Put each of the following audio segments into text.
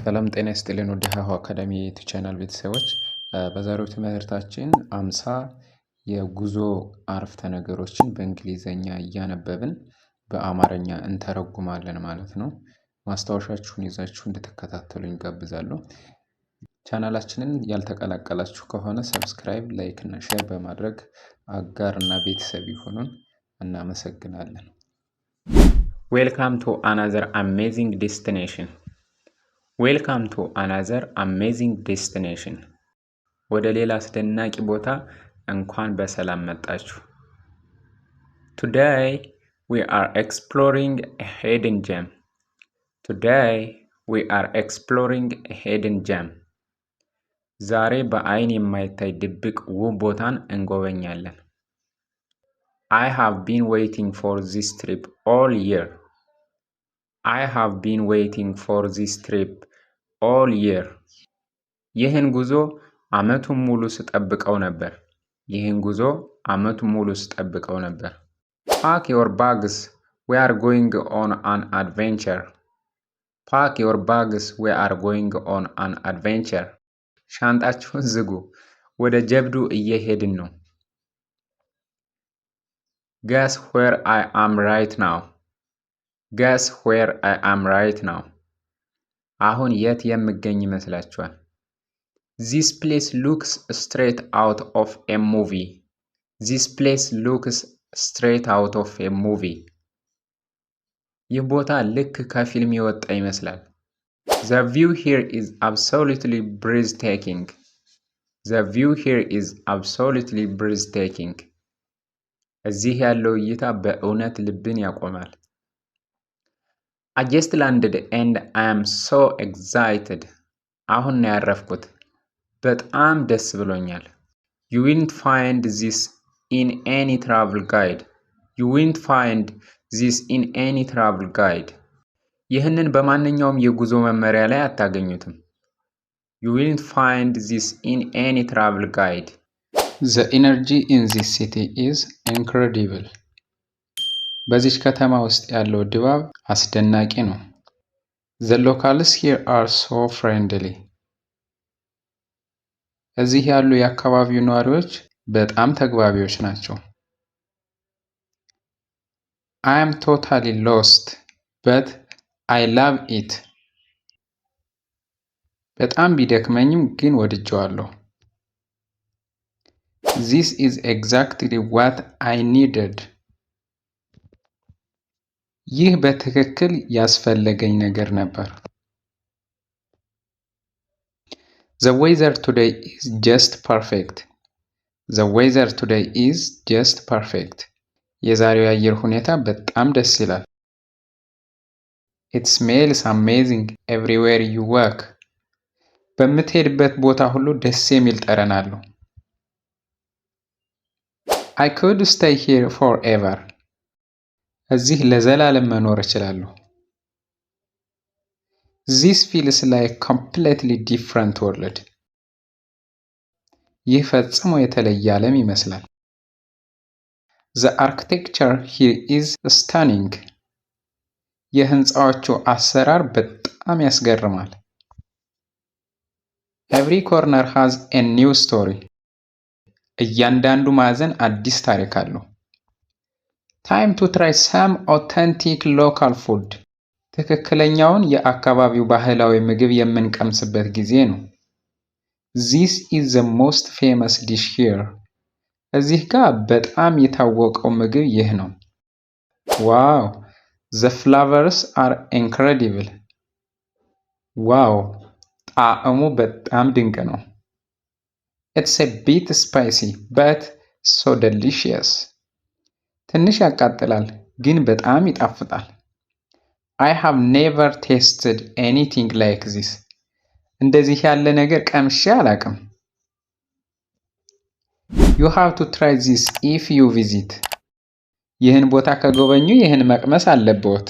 ሰላም ጤና ይስጥልን ወደ ሀሁ አካዳሚ የዩቲዩብ ቻናል ቤተሰቦች በዛሬው ትምህርታችን 50 የጉዞ አረፍተ ነገሮችን በእንግሊዘኛ እያነበብን በአማርኛ እንተረጉማለን ማለት ነው። ማስታወሻችሁን ይዛችሁ እንድትከታተሉኝ ጋብዛለሁ። ቻናላችንን ያልተቀላቀላችሁ ከሆነ ሰብስክራይብ፣ ላይክ እና ሼር በማድረግ አጋር እና ቤተሰብ ይሁኑን። እናመሰግናለን። Welcome to another amazing destination. Welcome to another amazing destination. ወደ ሌላ አስደናቂ ቦታ እንኳን በሰላም መጣችሁ። Today we are exploring a hidden gem. Today we are exploring a hidden gem. ዛሬ በአይን የማይታይ ድብቅ ውብ ቦታን እንጎበኛለን። I have been waiting for this trip all year. I have been waiting for this trip all year. ይህን ጉዞ አመቱን ሙሉ ስጠብቀው ነበር። ይህን ጉዞ አመቱን ሙሉ ስጠብቀው ነበር። Pack your bags. We are going on an adventure. Pack your bags. We are going on an adventure. ሻንጣችሁን ዝጉ። ወደ ጀብዱ እየሄድን ነው። Guess where I am right now. Guess where I am right now. አሁን የት የምገኝ ይመስላችኋል? This place looks straight out of a movie. This place looks straight out of a movie. ይህ ቦታ ልክ ከፊልም የወጣ ይመስላል። The view here is absolutely breathtaking. The view here is absolutely breathtaking. እዚህ ያለው እይታ በእውነት ልብን ያቆማል። I just landed and I am so excited. አሁን ነው ያረፍኩት። በጣም ደስ ብሎኛል። You won't find this in any travel guide. You won't find this in any travel guide. ይህንን በማንኛውም የጉዞ መመሪያ ላይ አታገኙትም። You won't find this in any travel guide. The energy in this city is incredible. በዚች ከተማ ውስጥ ያለው ድባብ አስደናቂ ነው። The locals here are so friendly. እዚህ ያሉ የአካባቢው ነዋሪዎች በጣም ተግባቢዎች ናቸው። I am totally lost, but I love it. በጣም ቢደክመኝም ግን ወድጀዋለሁ። This is exactly what I needed. ይህ በትክክል ያስፈለገኝ ነገር ነበር። The weather today is just perfect. The weather today is just perfect. የዛሬው የአየር ሁኔታ በጣም ደስ ይላል። It smells amazing everywhere you walk. በምትሄድበት ቦታ ሁሉ ደስ የሚል ጠረን አለው። I could stay here forever. እዚህ ለዘላለም መኖር እችላለሁ። This feels like completely different world. ይህ ፈጽሞ የተለየ ዓለም ይመስላል። The architecture here is stunning. የህንፃዎቹ አሰራር በጣም ያስገርማል። Every corner has a new story. እያንዳንዱ ማዕዘን አዲስ ታሪክ አለው። Time to try some authentic local food. ትክክለኛውን የአካባቢው ባህላዊ ምግብ የምንቀምስበት ጊዜ ነው። This is the most famous dish here. እዚህ ጋር በጣም የታወቀው ምግብ ይህ ነው። Wow, the flavors are incredible. ዋው፣ ጣዕሙ በጣም ድንቅ ነው። It's a bit spicy, but so delicious. ትንሽ ያቃጥላል ግን በጣም ይጣፍጣል። I have never tasted anything like this. እንደዚህ ያለ ነገር ቀምሼ አላውቅም። You have to try this if you visit. ይህን ቦታ ከጎበኙ ይህን መቅመስ አለብዎት።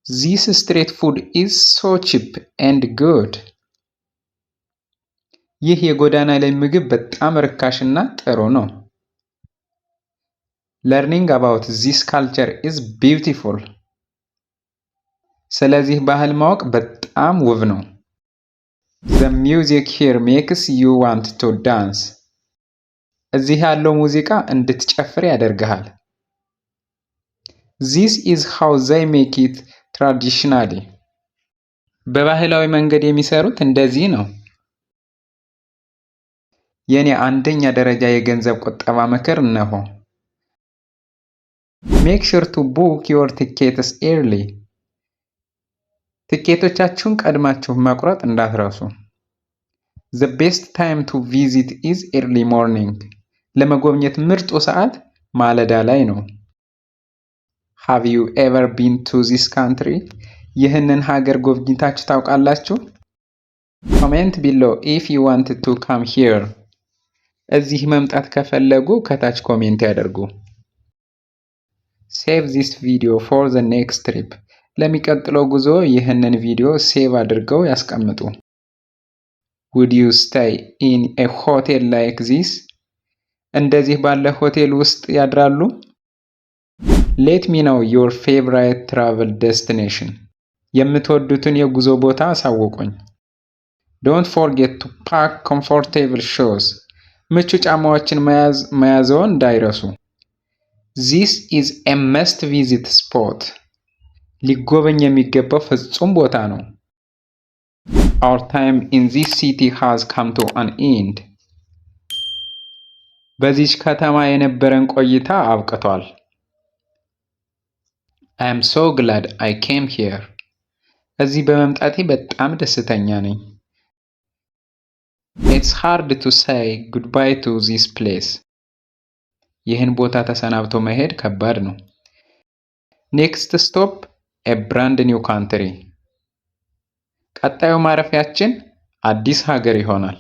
This street food is so cheap and good. ይህ የጎዳና ላይ ምግብ በጣም ርካሽና ጥሩ ነው። Learning about this culture is beautiful. ስለዚህ ባህል ማወቅ በጣም በጣም ውብ ነው። The music here makes you want to dance. እዚህ ያለው ሙዚቃ እንድትጨፍር ያደርግሃል። This is how they make it traditionally. በባህላዊ መንገድ የሚሰሩት እንደዚህ ነው። የኔ አንደኛ ደረጃ የገንዘብ ቁጠባ ምክር እነሆ። Make sure to book your tickets early. ትኬቶቻችሁን ቀድማችሁ መቁረጥ እንዳትረሱ። The best time to visit is early morning. ለመጎብኘት ምርጡ ሰዓት ማለዳ ላይ ነው። Have you ever been to this country? ይህንን ሀገር ጎብኝታችሁ ታውቃላችሁ? Comment below if you wanted to come here. እዚህ መምጣት ከፈለጉ ከታች ኮሜንት ያደርጉ። Save this video for the next trip. ለሚቀጥለው ጉዞ ይህንን ቪዲዮ ሴቭ አድርገው ያስቀምጡ። Would you stay in a hotel like this? እንደዚህ ባለ ሆቴል ውስጥ ያድራሉ? Let me know your favorite travel destination. የምትወዱትን የጉዞ ቦታ አሳውቁኝ። Don't forget to pack comfortable shoes. ምቹ ጫማዎችን መያዝዎን እንዳይረሱ። This is a must visit spot. ሊጎበኝ የሚገባው ፍጹም ቦታ ነው። Our time in this city has come to an end. በዚች ከተማ የነበረን ቆይታ አብቅቷል። I am so glad I came here. እዚህ በመምጣቴ በጣም ደስተኛ ነኝ። It's hard to say goodbye to this place. ይህን ቦታ ተሰናብቶ መሄድ ከባድ ነው። Next stop, a brand new country. ቀጣዩ ማረፊያችን አዲስ ሀገር ይሆናል።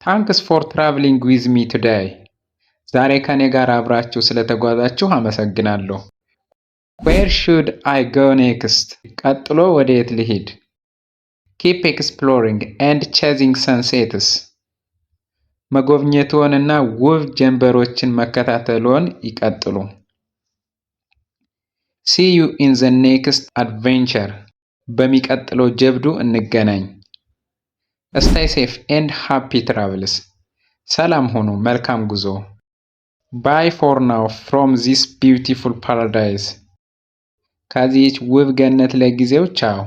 Thanks for traveling with me today. ዛሬ ከኔ ጋር አብራችሁ ስለተጓዛችሁ አመሰግናለሁ። Where should I go next? ቀጥሎ ወዴት ልሂድ? Keep exploring and chasing sunsets. መጎብኘትዎንና ውብ ጀንበሮችን መከታተልዎን ይቀጥሉ። See you in the next adventure. በሚቀጥለው ጀብዱ እንገናኝ። Stay safe and happy travels. ሰላም ሁኑ፣ መልካም ጉዞ። Bye for now from this beautiful paradise. ከዚህች ውብ ገነት ለጊዜው ቻው።